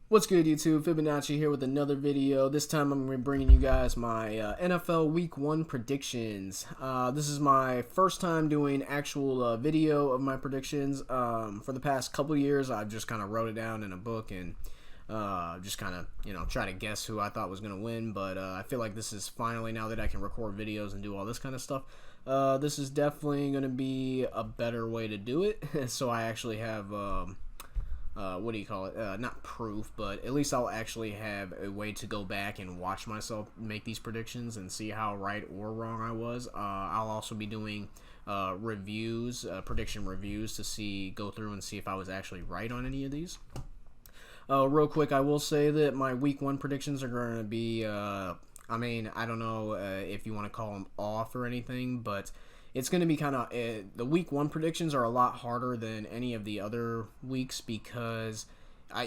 What's good, YouTube? Fibonacci here with another video. This time I'm going to be bringing you guys my NFL Week 1 predictions. This is my first time doing actual video of my predictions. For the past couple years, I've just kind of wrote it down in a book and just kind of, try to guess who I thought was going to win. But I feel like this is finally, now that I can record videos and do all this kind of stuff, this is definitely going to be a better way to do it. So I actually have... what do you call it? Not proof, but at least I'll actually have a way to go back and watch myself make these predictions and see how right or wrong I was. I'll also be doing reviews, prediction reviews to go through and see if I was actually right on any of these. Real quick, I will say that my Week 1 predictions are going to be, I don't know if you want to call them off or anything, but it's going to be kind of, the Week 1 predictions are a lot harder than any of the other weeks because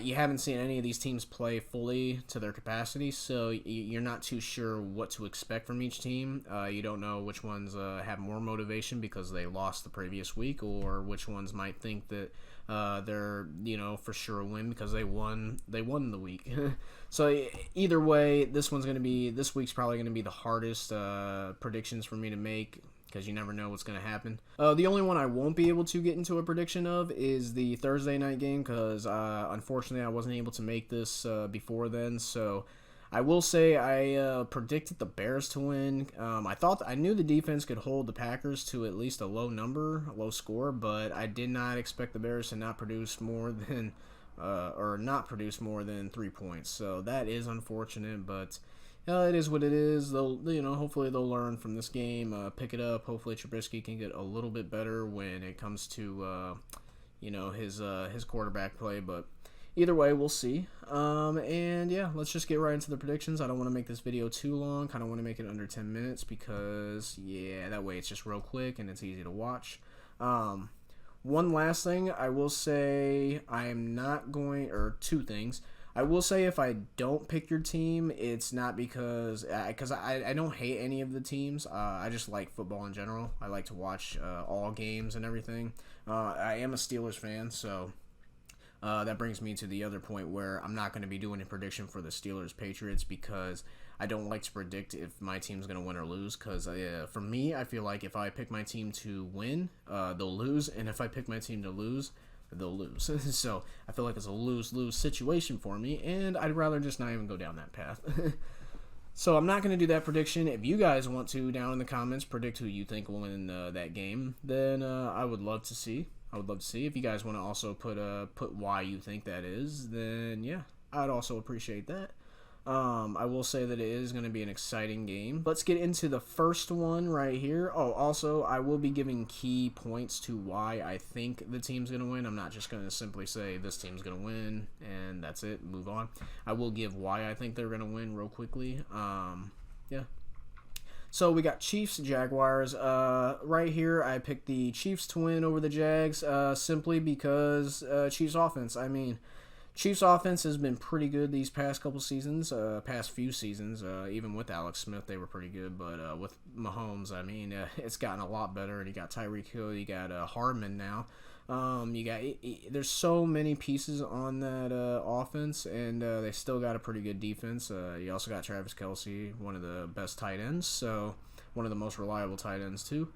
you haven't seen any of these teams play fully to their capacity, so you're not too sure what to expect from each team. You don't know which ones have more motivation because they lost the previous week, or which ones might think that they're, for sure a win because they won the week. So either way, this week's probably going to be the hardest predictions for me to make, because you never know what's going to happen. The only one I won't be able to get into a prediction of is the Thursday night game, because unfortunately I wasn't able to make this before then. So I will say I predicted the Bears to win. I knew the defense could hold the Packers to at least a low score, but I did not expect the Bears to not produce more than 3 points. So that is unfortunate, but it is what it is. Hopefully they'll learn from this game, pick it up. Hopefully Trubisky can get a little bit better when it comes to, his quarterback play. But either way, we'll see. And yeah, let's just get right into the predictions. I don't want to make this video too long. Kind of want to make it under 10 minutes because, that way it's just real quick and it's easy to watch. One last thing, I will say two things. I will say if I don't pick your team, it's not because I don't hate any of the teams. I just like football in general. I like to watch all games and everything. I am a Steelers fan, so that brings me to the other point where I'm not going to be doing a prediction for the Steelers-Patriots because I don't like to predict if my team's going to win or lose, because for me, I feel like if I pick my team to win, they'll lose, and if I pick my team to lose, they'll lose. So I feel like it's a lose-lose situation for me, and I'd rather just not even go down that path. So I'm not going to do that prediction. If you guys want to, down in the comments, predict who you think will win that game, then I would love to see. If you guys want to also put why you think that is, then yeah, I'd also appreciate that. I will say that it is going to be an exciting game. Let's get into the first one right here. Oh, also, I will be giving key points to why I think the team's going to win. I'm not just going to simply say this team's going to win and that's it, move on. I will give why I think they're going to win real quickly. Yeah. So we got Chiefs, Jaguars. Right here, I picked the Chiefs to win over the Jags simply because Chiefs offense. Chiefs offense has been pretty good these past few seasons. Even with Alex Smith, they were pretty good. But with Mahomes, it's gotten a lot better. And you got Tyreek Hill, you got Hardman now. There's so many pieces on that offense, and they still got a pretty good defense. You also got Travis Kelce, one of the best tight ends, so one of the most reliable tight ends too.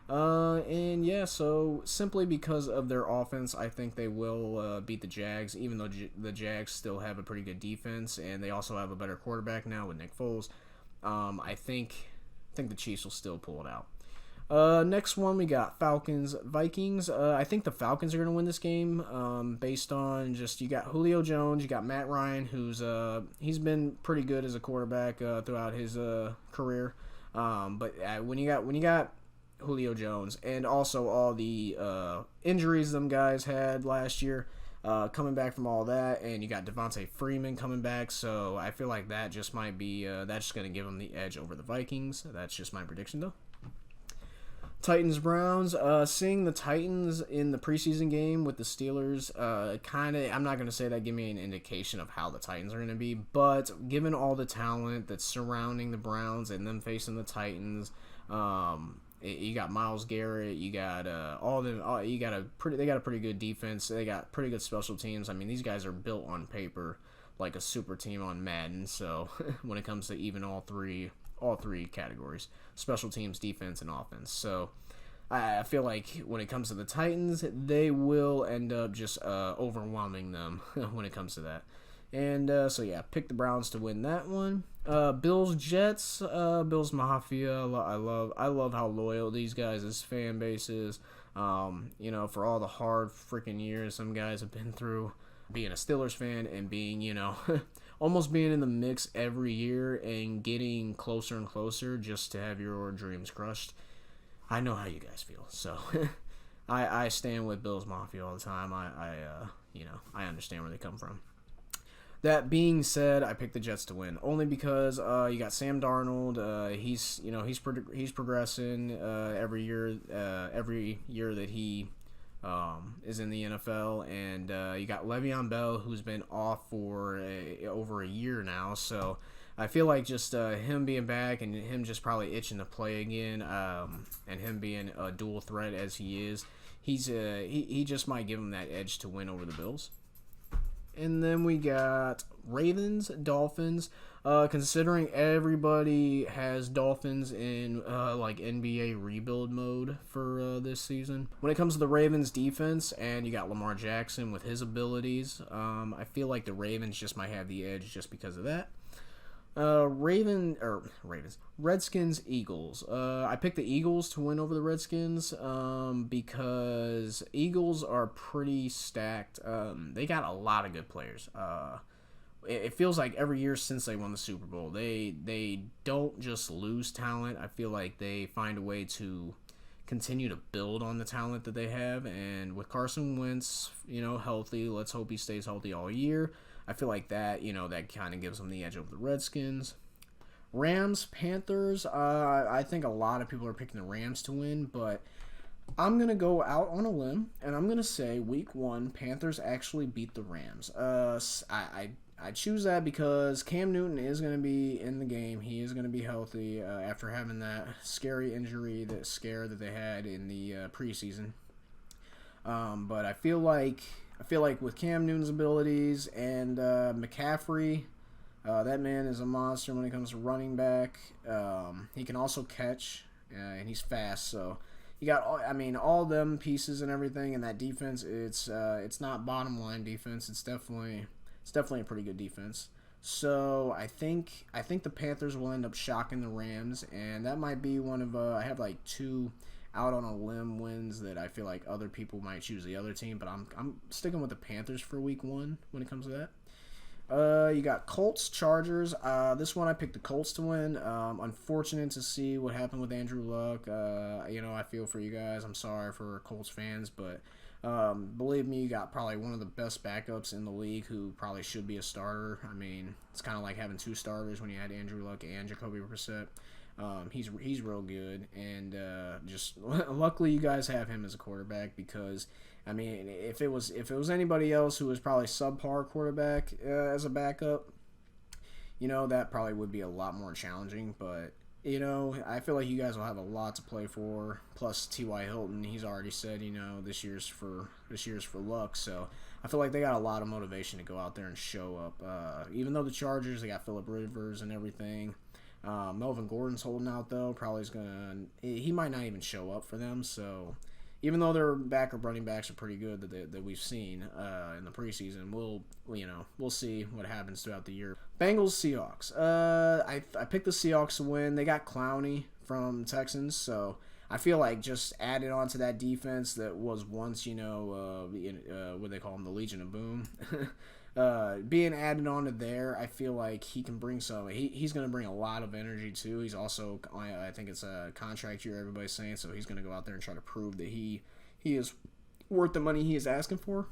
And yeah, so simply because of their offense, I think they will beat the Jags, even though the Jags still have a pretty good defense, and they also have a better quarterback now with Nick Foles. I think the Chiefs will still pull it out. Next one, we got Falcons-Vikings. I think the Falcons are going to win this game based on you got Julio Jones, you got Matt Ryan, he's been pretty good as a quarterback throughout his career. But when you got Julio Jones and also all the injuries them guys had last year, coming back from all that, and you got Devontae Freeman coming back, so I feel like that just might be that's just going to give them the edge over the Vikings. That's just my prediction though. Titans-Browns. Seeing the Titans in the preseason game with the Steelers, I'm not going to say that give me an indication of how the Titans are going to be, but given all the talent that's surrounding the Browns and them facing the Titans, you got Myles Garrett, you got they got a pretty good defense, they got pretty good special teams. These guys are built on paper like a super team on Madden. So when it comes to even all three categories, special teams, defense, and offense. So I feel like when it comes to the Titans, they will end up just overwhelming them when it comes to that. And so yeah, pick the Browns to win that one. Bills Jets, Bills Mafia. I love how loyal these guys' fan base is. For all the hard freaking years some guys have been through, being a Steelers fan and being almost being in the mix every year and getting closer and closer just to have your dreams crushed. I know how you guys feel, so I stand with Bills Mafia all the time. I understand where they come from. That being said, I picked the Jets to win only because you got Sam Darnold. He's progressing every year that he is in the NFL, and you got Le'Veon Bell, who's been off for over a year now. So I feel like just him being back and him just probably itching to play again, and him being a dual threat as he is, he just might give him that edge to win over the Bills. And then we got Ravens, Dolphins. Considering everybody has Dolphins in like NBA rebuild mode for this season. When it comes to the Ravens defense, and you got Lamar Jackson with his abilities, I feel like the Ravens just might have the edge just because of that. Redskins, Eagles. I picked the Eagles to win over the Redskins because Eagles are pretty stacked. They got a lot of good players. It feels like every year since they won the Super Bowl, they don't just lose talent. I feel like they find a way to continue to build on the talent that they have. And with Carson Wentz, healthy, let's hope he stays healthy all year. I feel like that, that kind of gives them the edge over the Redskins. Rams, Panthers, I think a lot of people are picking the Rams to win, but I'm going to go out on a limb, and I'm going to say week 1, Panthers actually beat the Rams. I choose that because Cam Newton is going to be in the game. He is going to be healthy after having that scary injury, that scare that they had in the preseason. But I feel like with Cam Newton's abilities and McCaffrey, that man is a monster when it comes to running back. He can also catch, and he's fast. So you got all them pieces and everything, and that defense. It's not bottom line defense. It's definitely a pretty good defense. So I think the Panthers will end up shocking the Rams, and that might be one of I have like 2 out on a limb wins that I feel like other people might choose the other team, but I'm sticking with the Panthers for week 1 when it comes to that. You got Colts, Chargers. This one I picked the Colts to win. Unfortunate to see what happened with Andrew Luck. I feel for you guys. I'm sorry for Colts fans, but believe me, you got probably one of the best backups in the league who probably should be a starter. I mean, it's kind of like having 2 starters when you had Andrew Luck and Jacoby Brissett. He's real good, and just luckily you guys have him as a quarterback because if it was anybody else who was probably subpar quarterback as a backup, that probably would be a lot more challenging. But I feel like you guys will have a lot to play for. Plus T.Y. Hilton, he's already said this year's for Luck, so I feel like they got a lot of motivation to go out there and show up. Even though the Chargers, they got Phillip Rivers and everything. Melvin Gordon's holding out though. He might not even show up for them. So even though their backup running backs are pretty good that we've seen in the preseason, we'll see what happens throughout the year. Bengals, Seahawks. I picked the Seahawks to win. They got Clowney from Texans, so I feel like just added on to that defense that was once what they call them, the Legion of Boom. Being added on to there, I feel like he can bring some. He's going to bring a lot of energy too. He's also, I think it's a contract year, everybody's saying, so he's going to go out there and try to prove that he is worth the money he is asking for.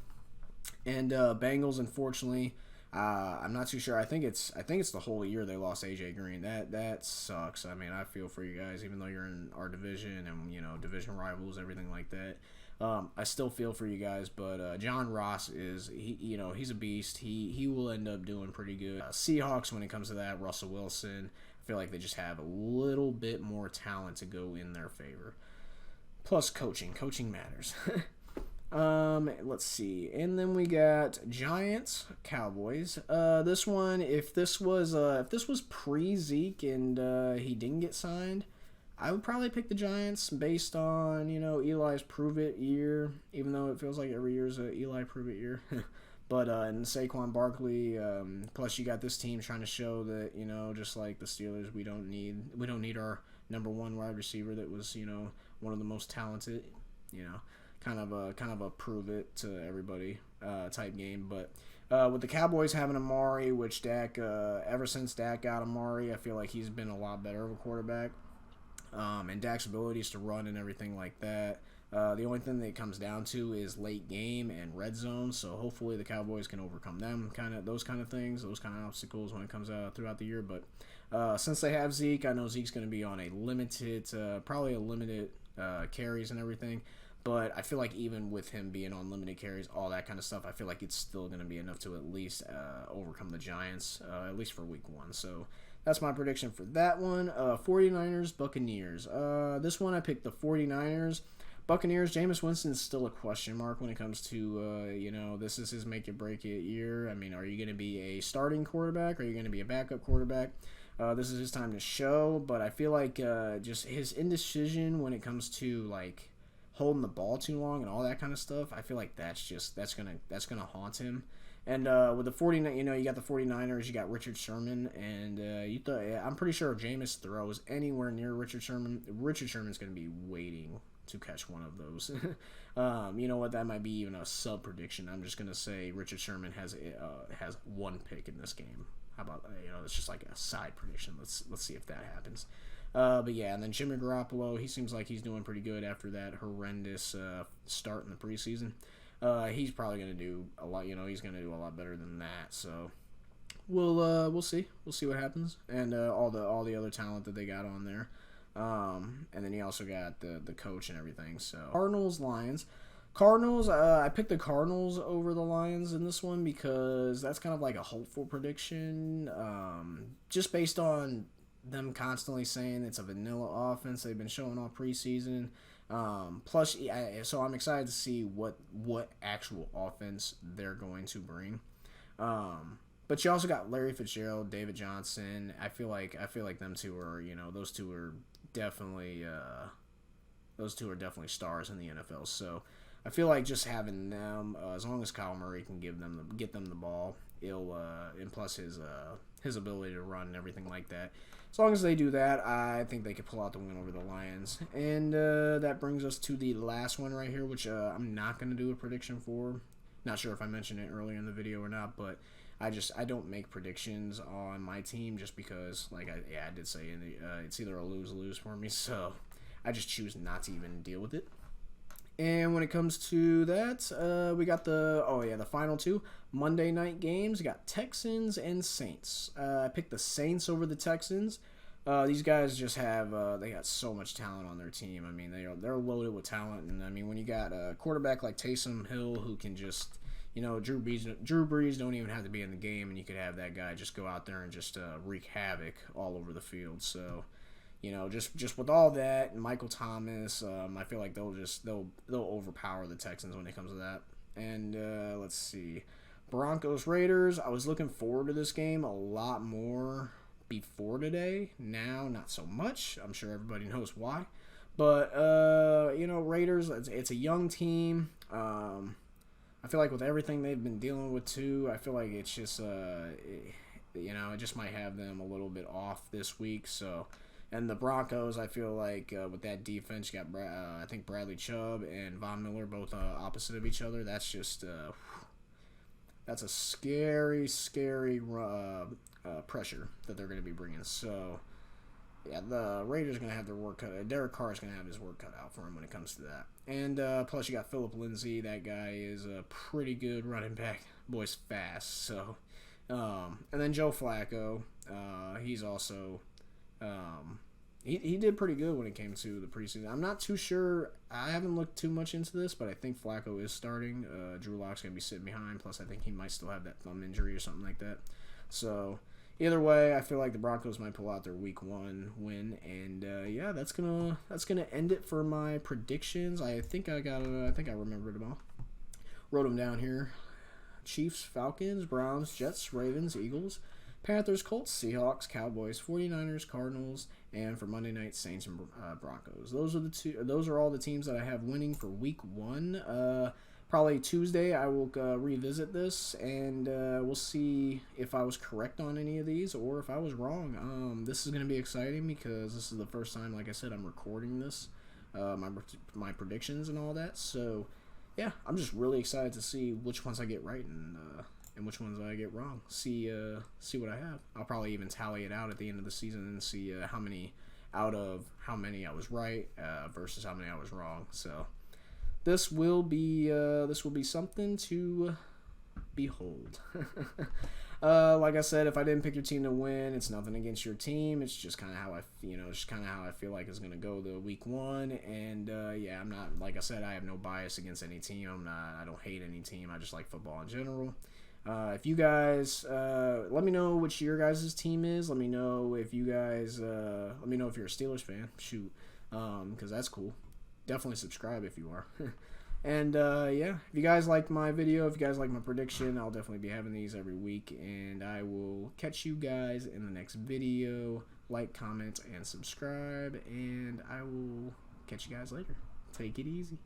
And Bengals, unfortunately, I'm not too sure. I think it's the whole year they lost AJ Green. That sucks. I mean, I feel for you guys, even though you're in our division and division rivals, everything like that. I still feel for you guys, but John Ross he's a beast. He will end up doing pretty good. Seahawks, when it comes to that, Russell Wilson, I feel like they just have a little bit more talent to go in their favor. Plus coaching matters. Let's see, and then we got Giants, Cowboys. This one, if this was pre Zeke and he didn't get signed, I would probably pick the Giants based on Eli's prove it year, even though it feels like every year is a Eli prove it year. But and Saquon Barkley, plus you got this team trying to show that just like the Steelers, we don't need our number one wide receiver that was one of the most talented, kind of a prove it to everybody type game. But with the Cowboys having Amari, which Dak ever since Dak got Amari, I feel like he's been a lot better of a quarterback, and Dak's abilities to run and everything like that. The only thing that it comes down to is late game and red zone. So hopefully the Cowboys can overcome those kind of things, those kind of obstacles when it comes out throughout the year. But since they have Zeke, I know Zeke's going to be on probably a limited carries and everything. But I feel like even with him being on limited carries, all that kind of stuff, I feel like it's still going to be enough to at least overcome the Giants, at least for week 1. So that's my prediction for that one. 49ers, Buccaneers. This one I picked the 49ers. Buccaneers, Jameis Winston is still a question mark when it comes to, this is his make it break it year. I mean, are you going to be a starting quarterback? Are you going to be a backup quarterback? This is his time to show, but I feel like just his indecision when it comes to, like, holding the ball too long and all that kind of stuff, I feel like that's gonna haunt him. And with the 49, you got the 49ers, you got Richard Sherman, and I'm pretty sure if Jameis throws anywhere near Richard Sherman's going to be waiting to catch one of those. You know what? That might be even a sub prediction. I'm just gonna say Richard Sherman has one pick in this game. How about it's just like a side prediction. Let's see if that happens. But yeah, and then Jimmy Garoppolo, he seems like he's doing pretty good after that horrendous start in the preseason. He's probably gonna do a lot. He's gonna do a lot better than that. So we'll see. We'll see what happens, and all the other talent that they got on there. And then you also got the coach and everything. So Cardinals, Lions. Cardinals, I picked the Cardinals over the Lions in this one because that's kind of like a hopeful prediction. Just based on them constantly saying it's a vanilla offense they've been showing all preseason. Plus, so I'm excited to see what actual offense they're going to bring. But you also got Larry Fitzgerald, David Johnson. I feel like them two are those two are definitely stars in the NFL. So I feel like just having them, as long as Kyle Murray can get them the ball, and plus his ability to run and everything like that. As long as they do that, I think they could pull out the win over the Lions. And that brings us to the last one right here, which I'm not going to do a prediction for. Not sure if I mentioned it earlier in the video or not, but I don't make predictions on my team just because, like I did say, it's either a lose-lose for me, so I just choose not to even deal with it. And when it comes to that, we got the final two Monday night games. We got Texans and Saints. I picked the Saints over the Texans. These guys just have they got so much talent on their team. I mean, they're loaded with talent, and I mean when you got a quarterback like Taysom Hill who can just Drew Brees don't even have to be in the game, and you could have that guy just go out there and just wreak havoc all over the field. So. Just with all that, and Michael Thomas, I feel like they'll overpower the Texans when it comes to that. And let's see, Broncos Raiders. I was looking forward to this game a lot more before today. Now, not so much. I'm sure everybody knows why. But Raiders. It's a young team. I feel like with everything they've been dealing with too, I feel like it's just it just might have them a little bit off this week. So. And the Broncos, I feel like with that defense, you got I think Bradley Chubb and Von Miller both opposite of each other. That's just that's a scary pressure that they're going to be bringing. So yeah, the Raiders are going to have their work cut out. Derek Carr is going to have his work cut out for him when it comes to that. And plus you got Phillip Lindsay. That guy is a pretty good running back. Boy's fast. So and then Joe Flacco. He's also. He did pretty good when it came to the preseason. I'm not too sure. I haven't looked too much into this, but I think Flacco is starting. Drew Lock's going to be sitting behind. Plus, I think he might still have that thumb injury or something like that. So, either way, I feel like the Broncos might pull out their Week 1 win. And, that's gonna end it for my predictions. I think I remembered them all. Wrote them down here. Chiefs, Falcons, Browns, Jets, Ravens, Eagles, Panthers, Colts, Seahawks, Cowboys, 49ers, Cardinals, and for Monday night, Saints and Broncos. Those are the two. Those are all the teams that I have winning for Week 1. Probably Tuesday I will revisit this, and we'll see if I was correct on any of these or if I was wrong. This is going to be exciting because this is the first time, like I said, I'm recording this, my predictions and all that. So, yeah, I'm just really excited to see which ones I get right and which ones I get wrong. See what I have. I'll probably even tally it out at the end of the season and see how many out of how many I was right versus how many I was wrong. So this will be something to behold. Like I said, if I didn't pick your team to win, it's nothing against your team. It's just kind of how I feel like it's gonna go the Week 1. And yeah, I'm not, like I said, I have no bias against any team. I don't hate any team. I just like football in general. If you guys let me know which your guys' team is. Let me know if you guys let me know if you're a Steelers fan. Shoot, because that's cool. Definitely subscribe if you are. And yeah, if you guys like my video, if you guys like my prediction, I'll definitely be having these every week. And I will catch you guys in the next video. Like, comment, and subscribe. And I will catch you guys later. Take it easy.